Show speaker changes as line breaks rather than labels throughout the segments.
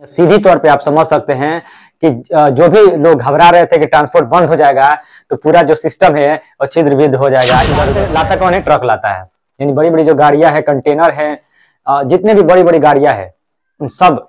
सीधी तौर पे आप समझ सकते हैं कि जो भी लोग घबरा रहे थे कि ट्रांसपोर्ट बंद हो जाएगा तो पूरा जो सिस्टम है वो छिद्र विद्र हो जाएगा। इधर से लाता कौन है? ट्रक लाता है, यानी बड़ी बड़ी जो गाड़ियां हैं, कंटेनर है, जितने भी बड़ी बड़ी गाड़ियां हैं उन सब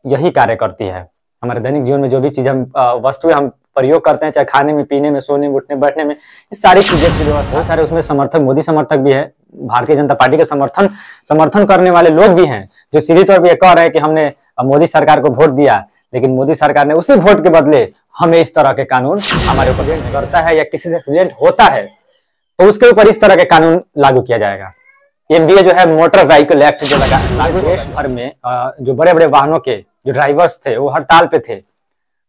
यही कार्य करती है। हमारे दैनिक जीवन में जो भी चीज हम वस्तुएं हम प्रयोग करते हैं, चाहे खाने में, पीने में, सोने में, उठने बैठने में, इस सारी चीजें की व्यवस्था, बहुत सारे उसमें समर्थक, मोदी समर्थक भी है, भारतीय जनता पार्टी के समर्थन करने वाले लोग भी हैं जो सीधी तौर पर कह रहे हैं कि हमने मोदी सरकार को वोट दिया, लेकिन मोदी सरकार ने उसी वोट के बदले हमें इस तरह के कानून हमारे ऊपर करता है या किसी से एक्सीडेंट होता है तो उसके ऊपर इस तरह के कानून लागू किया जाएगा। एमवीए जो है मोटर व्हीकल एक्ट जो लागू देश भर में जो बड़े बड़े वाहनों के जो ड्राइवर्स थे वो हड़ताल पे थे।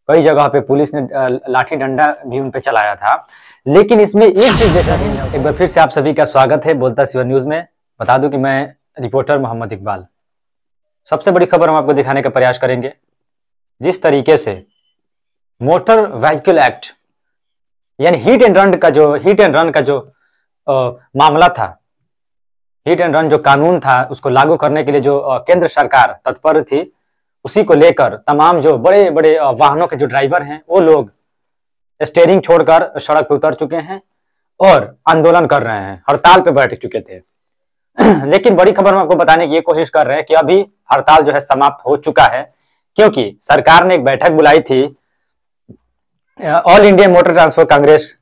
कई जगह पे पुलिस ने लाठी डंडा भी उन पे चलाया था। लेकिन इसमें एक चीज देखा, एक बार फिर से आप सभी का स्वागत है बोलता सिवा न्यूज में। बता दूं कि मैं रिपोर्टर मोहम्मद इकबाल। सबसे बड़ी खबर हम आपको दिखाने का प्रयास करेंगे। जिस तरीके से मोटर व्हीकल एक्ट यानी हिट एंड रन का जो मामला था, हिट एंड रन जो कानून था उसको लागू करने के लिए जो केंद्र सरकार तत्पर थी, उसी को लेकर तमाम जो बड़े बड़े वाहनों के जो ड्राइवर हैं वो लोग स्टीयरिंग छोड़कर सड़क पर उतर चुके हैं और आंदोलन कर रहे हैं, हड़ताल पे बैठ चुके थे। लेकिन बड़ी खबर हम आपको बताने की ये कोशिश कर रहे हैं कि अभी हड़ताल जो है समाप्त हो चुका है, क्योंकि सरकार ने एक बैठक बुलाई थी। All India motor transport Congress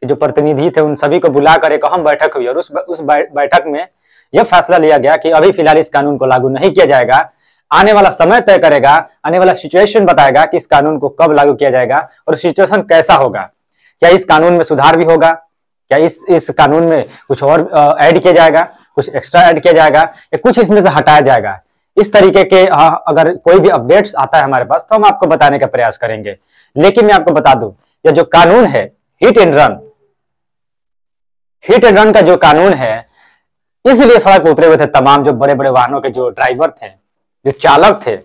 के जो प्रतिनिधि थे उन सभी को बुलाकर एक अहम बैठक हुई और उस बैठक में यह फैसला लिया गया कि अभी फिलहाल इस कानून को लागू नहीं किया जाएगा। आने वाला समय तय करेगा, आने वाला सिचुएशन बताएगा कि इस कानून को कब लागू किया जाएगा और सिचुएशन कैसा होगा। क्या इस कानून में सुधार भी होगा, क्या इस कानून में कुछ और ऐड किया जाएगा, कुछ एक्स्ट्रा ऐड किया जाएगा या कुछ इसमें से हटाया जाएगा। इस तरीके के अगर कोई भी अपडेट्स आता है हमारे पास तो हम आपको बताने का प्रयास करेंगे। लेकिन मैं आपको बता दूं, यह जो कानून है हिट एंड रन का जो कानून है, इसलिए सड़क पर उतरे हुए थे तमाम जो बड़े बड़े वाहनों के जो ड्राइवर थे, जो चालक थे।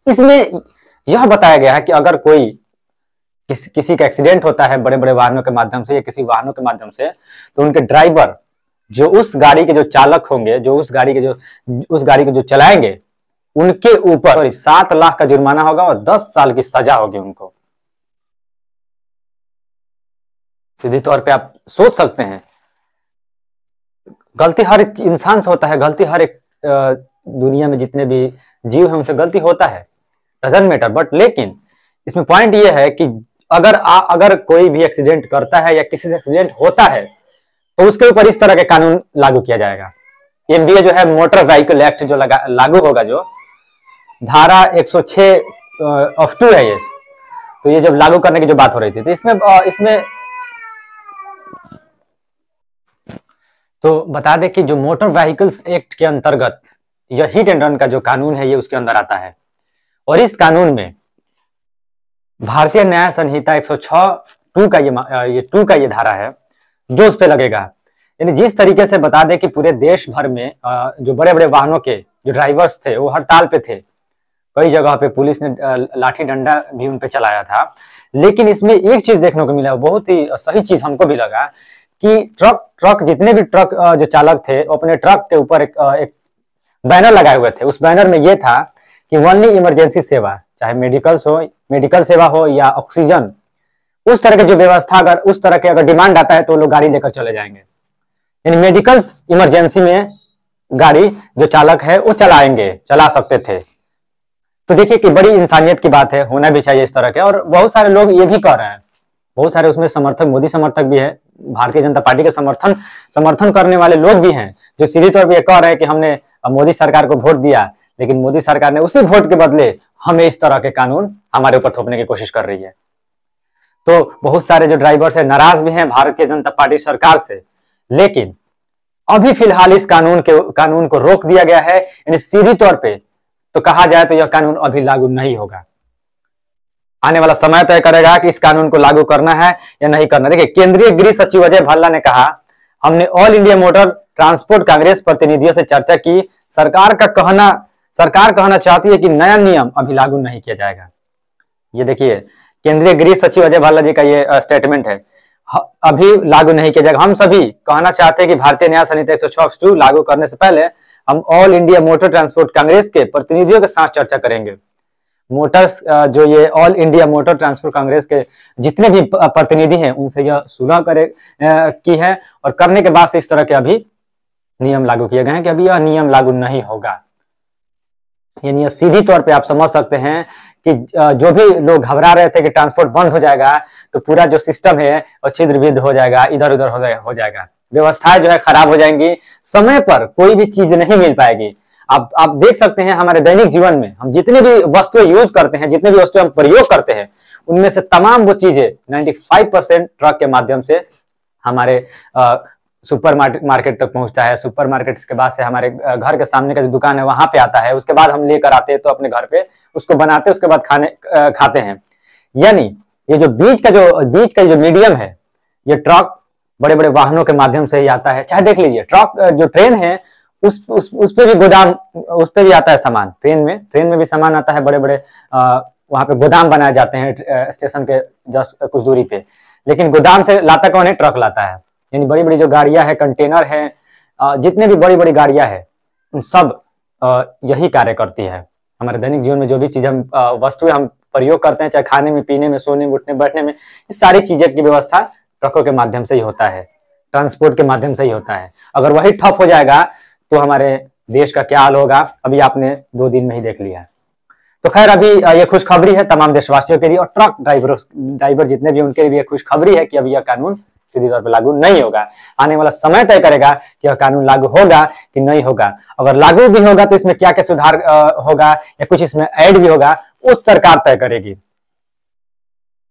इसमें यह बताया गया है कि अगर कोई किसी का एक्सीडेंट होता है बड़े बड़े वाहनों के माध्यम से या किसी वाहनों के माध्यम से, तो उनके ड्राइवर जो उस गाड़ी के जो चालक होंगे, जो उस गाड़ी को जो चलाएंगे, उनके ऊपर 7 लाख का जुर्माना होगा और 10 साल की सजा होगी उनको। सीधी तौर पे आप सोच सकते हैं, गलती हर एक इंसान से होता है, गलती हर एक दुनिया में जितने भी जीव हैं उनसे गलती होता है, डजंट मैटर। बट लेकिन इसमें पॉइंट ये है कि अगर कोई भी एक्सीडेंट करता है या किसी से एक्सीडेंट होता है तो उसके ऊपर इस तरह के कानून लागू किया जाएगा। एमवीए जो है मोटर व्हीकल एक्ट जो लागू होगा, जो धारा 106(2) है ये, तो ये जब लागू करने की जो बात हो रही थी तो इसमें तो बता दें कि जो मोटर व्हीकल्स एक्ट के अंतर्गत यह हिट एंड रन का जो कानून है ये उसके अंदर आता है। और इस कानून में भारतीय न्याय संहिता 106(2) का ये धारा है जो उस पे लगेगा। यानी जिस तरीके से बता दें कि पूरे देश भर में जो बड़े बड़े वाहनों के जो ड्राइवर्स थे वो हड़ताल पे थे। कई जगह पे पुलिस ने लाठी डंडा भी उन पे चलाया था। लेकिन इसमें एक चीज देखने को मिला, बहुत ही सही चीज हमको भी लगा कि ट्रक जितने भी ट्रक जो चालक थे वो अपने ट्रक के ऊपर एक बैनर लगाए हुए थे। उस बैनर में ये था कि ओनली इमरजेंसी सेवा, चाहे मेडिकल सेवा हो या ऑक्सीजन, उस तरह की जो व्यवस्था, अगर उस तरह के अगर डिमांड आता है तो लोग गाड़ी लेकर चले जाएंगे। यानी मेडिकल इमरजेंसी में गाड़ी जो चालक है वो चला सकते थे। तो देखिए कि बड़ी इंसानियत की बात है, होना भी चाहिए इस तरह के। और बहुत सारे लोग ये भी कह रहे हैं, बहुत सारे उसमें समर्थक, मोदी समर्थक भी है, भारतीय जनता पार्टी के समर्थन करने वाले लोग भी हैं जो सीधी तौर पर यह कह रहे हैं कि हमने मोदी सरकार को वोट दिया, लेकिन मोदी सरकार ने उसी वोट के बदले हमें इस तरह के कानून हमारे ऊपर थोपने की कोशिश कर रही है। तो बहुत सारे जो ड्राइवर्स है नाराज भी हैं भारतीय जनता पार्टी सरकार से। लेकिन अभी फिलहाल इस कानून को रोक दिया गया है। यानी सीधी तौर पे तो कहा जाए तो यह कानून अभी लागू नहीं होगा। आने वाला समय तय करेगा कि इस कानून को लागू करना है या नहीं करना। देखिए, केंद्रीय गृह सचिव अजय भल्ला ने कहा, हमने all India motor transport Congress प्रतिनिधियों से चर्चा की। सरकार कहना चाहती है कि नया नियम अभी लागू नहीं किया जाएगा। ये देखिए, केंद्रीय गृह सचिव अजय भल्ला जी का ये स्टेटमेंट है, अभी लागू नहीं किया जाएगा। हम सभी कहना चाहते हैं कि भारतीय न्याय संहिता 106(2) लागू करने से पहले हम all India motor transport Congress के प्रतिनिधियों के साथ चर्चा करेंगे। मोटर्स जो ये all India motor transport Congress के जितने भी प्रतिनिधि हैं उनसे यह सुलह की है और करने के बाद से इस तरह के अभी नियम लागू किए गए हैं कि अभी यह नियम लागू नहीं होगा। यानी सीधी तौर पे आप समझ सकते हैं कि जो भी लोग घबरा रहे थे कि ट्रांसपोर्ट बंद हो जाएगा तो पूरा जो सिस्टम है वो छिद्र विद्ध हो जाएगा, इधर उधर हो जाएगा, व्यवस्थाएं जो है खराब हो जाएंगी, समय पर कोई भी चीज नहीं मिल पाएगी। आप देख सकते हैं हमारे दैनिक जीवन में हम जितने भी वस्तुएं यूज करते हैं, जितने भी वस्तुएं हम प्रयोग करते हैं, उनमें से तमाम वो चीजें 95% ट्रक के माध्यम से हमारे सुपर मार्केट तक पहुंचता है। सुपर मार्केट के बाद से हमारे घर के सामने का जो दुकान है वहां पे आता है, उसके बाद हम लेकर आते हैं तो अपने घर पे उसको बनाते हैं, उसके बाद खाते हैं। यानी ये जो बीच का जो मीडियम है, ये ट्रक बड़े बड़े वाहनों के माध्यम से ही आता है। चाहे देख लीजिए ट्रक जो ट्रेन है उस पे भी गोदाम, उस पे भी आता है सामान। ट्रेन में भी सामान आता है, बड़े बड़े वहां पे गोदाम बनाए जाते हैं स्टेशन के जस्ट कुछ दूरी पे, लेकिन गोदाम से लाता कौन है? ट्रक लाता है। यानी बड़ी बड़ी जो गाड़ियां हैं, कंटेनर है, जितने भी बड़ी बड़ी गाड़ियां हैं उन सब यही कार्य करती है। हमारे दैनिक जीवन में जो भी चीज हम वस्तुएं हम प्रयोग करते हैं, चाहे खाने में, पीने में, सोने में, उठने बैठने में, इस सारी चीजें की व्यवस्था ट्रकों के माध्यम से ही होता है, ट्रांसपोर्ट के माध्यम से ही होता है। अगर वही ठप हो जाएगा तो हमारे देश का क्या हाल होगा, अभी आपने 2 दिन में ही देख लिया है। तो खैर अभी ये खुशखबरी है तमाम देशवासियों के लिए और ट्रक ड्राइवर जितने भी उनके लिए खुशखबरी है कि अभी यह कानून सीधी तौर पर लागू नहीं होगा। आने वाला समय तय करेगा कि यह कानून लागू होगा कि नहीं होगा। अगर लागू भी होगा तो इसमें क्या क्या सुधार होगा या कुछ इसमें ऐड भी होगा, वो सरकार तय करेगी।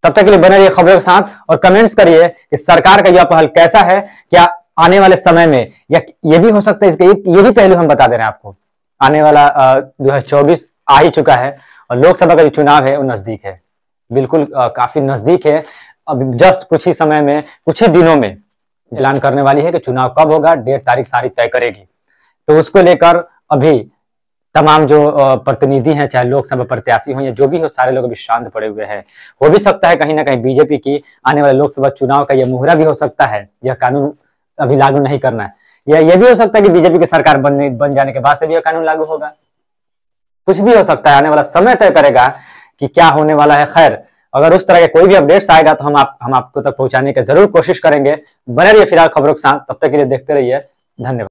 तब तक के लिए बने रहिए खबरों के साथ और कमेंट्स करिए कि सरकार का यह पहल कैसा है। क्या आने वाले समय में, या ये भी हो सकता है इसका ये भी पहलू हम बता दे रहे हैं आपको, आने वाला 2024 आ ही चुका है और लोकसभा का जो चुनाव है वो नजदीक है, बिल्कुल काफी नजदीक है। अब जस्ट कुछ ही समय में, कुछ ही दिनों में ऐलान करने वाली है कि चुनाव कब होगा, डेट तारीख सारी तय करेगी। तो उसको लेकर अभी तमाम जो प्रतिनिधि हैं, चाहे लोकसभा प्रत्याशी हो या जो भी हो, सारे लोग अभी शांत पड़े हुए हैं। हो भी सकता है कहीं ना कहीं बीजेपी की आने वाले लोकसभा चुनाव का यह मुहरा भी हो सकता है, यह कानून अभी लागू नहीं करना है, या यह भी हो सकता है कि बीजेपी की सरकार बन जाने के बाद से भी यह कानून लागू होगा। कुछ भी हो सकता है, आने वाला समय तय करेगा कि क्या होने वाला है। खैर अगर उस तरह के कोई भी अपडेट्स आएगा तो हम आपको तक पहुंचाने की जरूर कोशिश करेंगे। बने रहिए फिलहाल खबरों के साथ, तब तक के लिए देखते रहिए। धन्यवाद।